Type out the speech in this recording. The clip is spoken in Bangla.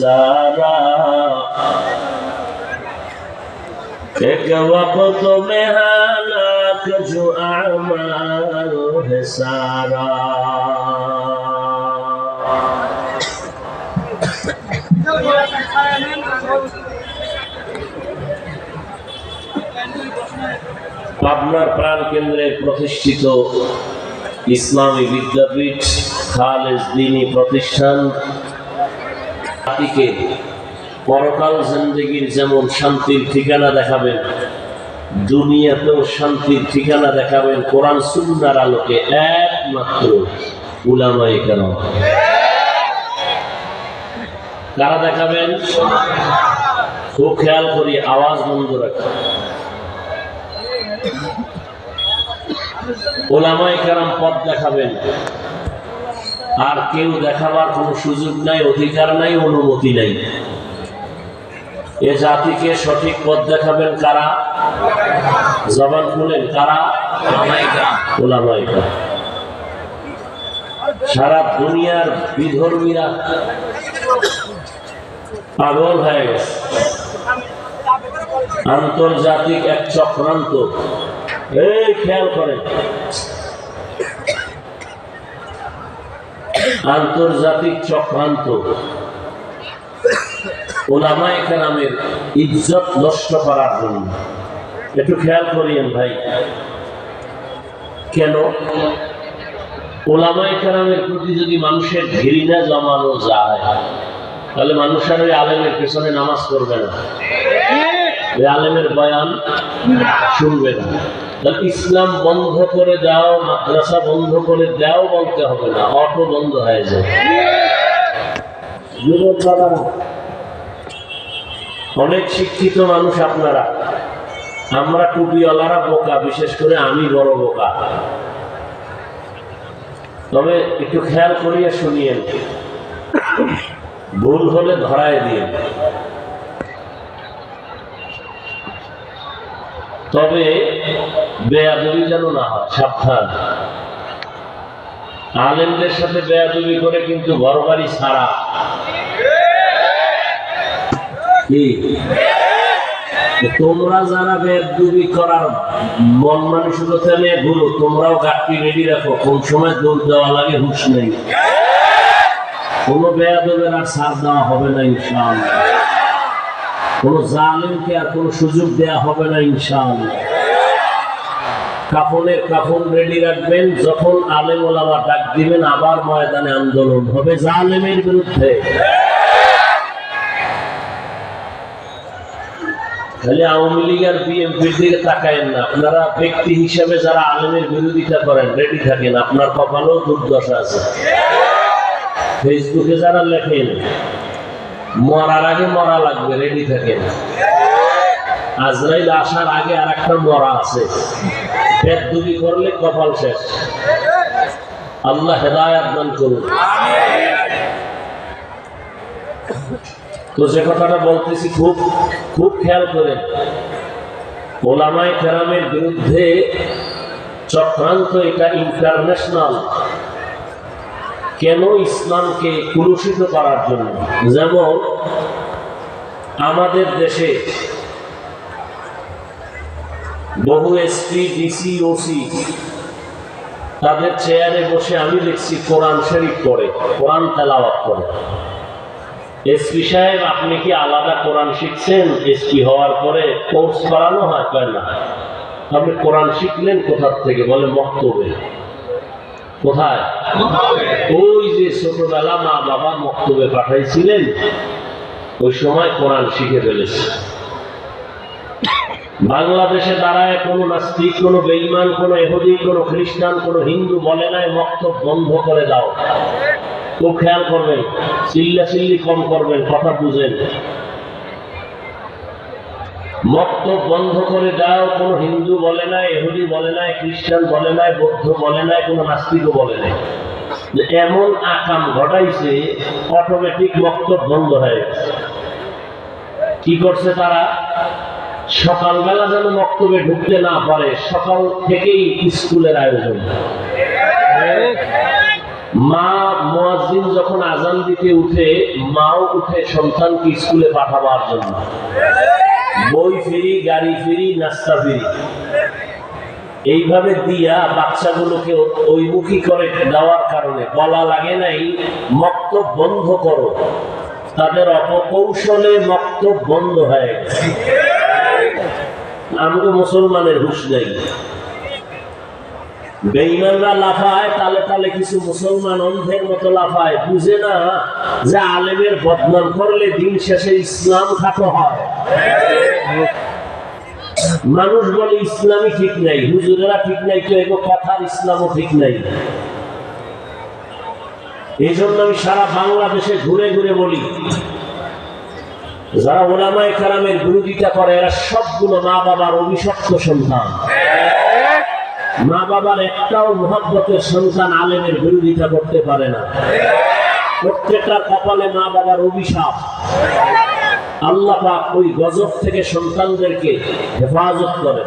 सारा, एक वक्त में हालात जो अमाल है सारा। পাবনার প্রাণ কেন্দ্রে প্রতিষ্ঠিত ইসলামী বিদ্যাপীঠ খালেজ দ্বীনি প্রতিষ্ঠান জাতিকে পরকাল জিন্দেগির যেমন শান্তির ঠিকানা দেখাবেন, দুনিয়াতেও শান্তির ঠিকানা দেখাবেন কোরআন সুন্নাহর আলোকে একমাত্র উলামায়ে কেরাম। কারা দেখাবেন? খুব খেয়াল করি, আওয়াজ বন্ধ রাখবেন। উলামায়ে কেরাম পথ দেখাবেন, আর কেউ দেখাবার কোনো সুযোগ নাই, অধিকার নাই, অনুমতি নাই। এ জাতিকে সঠিক পথ দেখাবেন কারা? জবান খুলেন, কারা? উলামায়ে কেরাম। সারা দুনিয়ার বিধর্মীরা পাগল হয়ে গেছে, আন্তর্জাতিক এক চক্রান্ত। এই খেয়াল করেন, আন্তর্জাতিক চক্রান্ত উলামায়ে কেরামের ইজ্জত নষ্ট করার জন্য। একটু খেয়াল করিয়েন ভাই, কেন? উলামায়ে কেরামের প্রতি যদি মানুষের ঘৃণা জমানো যায়, তাহলে মানুষের ওই আলেমের পেছনে নামাজ পড়বে না, ওই আলেমের বয়ান শুনবে না। ইসলাম বন্ধ করে দাও, মাদ্রাসা বন্ধ করে দাও বলতে হবে না, অটো বন্ধ হয়ে যায়। অনেক শিক্ষিত মানুষ আপনারা, আমরা টুপিওয়ালারা বোকা, বিশেষ করে আমি বড় বোকা। তবে একটু খেয়াল করিয়ে শুনিয়েন, ভুল হলে ধরায় দিয়ে। তবে বেয়াদবি যেন না হয়, সাবধান। আলেমদের সাথে বেয়াদবি করে কিন্তু ঘরবাড়ি ছাড়া। কি তোমরা যারা বেয়াদবি করার মন মানসিকতা নিয়ে ঘুরো, তোমরাও গাড়ি রেডি রাখো, কোন সময় দৌড় দেওয়া লাগে হুঁশ নেই। কোনো বেয়াদবের আর ছাড় দেওয়া হবে না ইনশাআল্লাহ, কোন জালেমকে আর কোন সুযোগ দেয়া হবে না ইনশাআল্লাহ। কাফনের কাফন রেডি রাখবেন, যখন আলেম ওলামা ডাক দিবেন আবার ময়দানে আন্দোলন হবে জালেমের বিরুদ্ধে। খালি আওয়ামী লীগ আর বিএনপির দিকে তাকায়েন না, আপনারা ব্যক্তি হিসেবে যারা আলেমের বিরোধিতা করেন রেডি থাকেন, আপনার কপালেও দুর্দশা আছে। ফেসবুকে যারা লেখেন মরার আগে মরা লাগবে, রেডি থাকেন। আজরাইল আসার আগে আর একটা মরা আছে, বেদবি করলে কপাল শেষ। আল্লাহ হেদায়েত দান করুন। তো যে কথাটা বলতেছি খুব খুব খেয়াল করেন, উলামায়ে কেরামের বিরুদ্ধে চক্রান্ত, এটা ইন্টারন্যাশনাল। কেন? ইসলামকে কুলুষিত করার জন্য। যেমন আমাদের দেশে বহু এসপি, ডিসি, ওসি তাদের চেয়ারে বসে আমি দেখছি কোরআন শরীফ পড়ে, কোরআন তেলাওয়াত করে। এসপি সাহেব, আপনি কি আলাদা কোরআন শিখছেন? এসপি হওয়ার পরে কোর্স করানো হয়? কয় না। আপনি কোরআন শিখলেন কোথার থেকে? বলে মক্তবে। কোথায়? ওই যে ছোটবেলা মা বাবা মক্তবে পাঠাইছিলেন, ওই সময় কোরআন শিখে ফেলেছে। বাংলাদেশে দাঁড়ায় কোনো নাস্তিক, কোনো বেঈমান, কোনো ইহুদি, কোনো খ্রিস্টান, কোনো হিন্দু বলে নাই মক্তব বন্ধ করে দাও। খুব খেয়াল করবেন, চিল্লাচিল্লি কম করবেন, কথা বুঝেন। মক্তব বন্ধ করে দাও কোনো হিন্দু বলে নাই, ইহুদি বলে নাই, খ্রিস্টান বলে নাই, বৌদ্ধ বলে নাই, কোনো নাস্তিকও বলে নাই। এমন আকাম ঘটাইছে, অটোমেটিক মক্তব বন্ধ হয়ে গেছে। কি করছে তারা? সকালবেলা যেন মক্তবে ঢুকতে না পারে, সকাল থেকেই স্কুলের আয়োজন। মা মুয়াজ্জিন যখন আজান দিতে উঠে, মাও উঠে সন্তানকে স্কুলে পাঠাবার জন্য। বই ফ্রি, গাড়ি ফ্রি, নাস্তা ফ্রি, এইভাবে দিয়া বাচ্চাগুলোকে ওইমুখী করে দেওয়ার কারণে বলা লাগে নাই মক্তব বন্ধ করো, তাদের অপকৌশলে মক্তব বন্ধ হয়ে গেছে। আমাকে মুসলমানের হুঁশ নেই। বেঈমানরা লাফায় তালে তালে, কিছু মুসলমান অন্ধের মতো লাফায়, বুঝে না যে আলেমের বদনাম করলে দিন শেষে ইসলাম খাটো হয়। মানুষ বলে ইসলামই ঠিক নাই, হুজুরেরা ঠিক নাই, তো এগো কথার ইসলামও ঠিক নাই। এই জন্য আমি সারা বাংলাদেশে ঘুরে ঘুরে বলি, যারা ওলামায়ে কেরামের বিরোধিতা করে এরা সবগুলো মা বাবার অভিশপ্ত সন্তান। মা বাবার একটাও মুহাব্বতের সন্তান আলেমের বিরোধিতা করতে পারে না। প্রত্যেকটা কপালে মা বাবার অভিশাপ। আল্লাহ পাক ওই গজব থেকে সন্তানদেরকে হেফাজত করেন।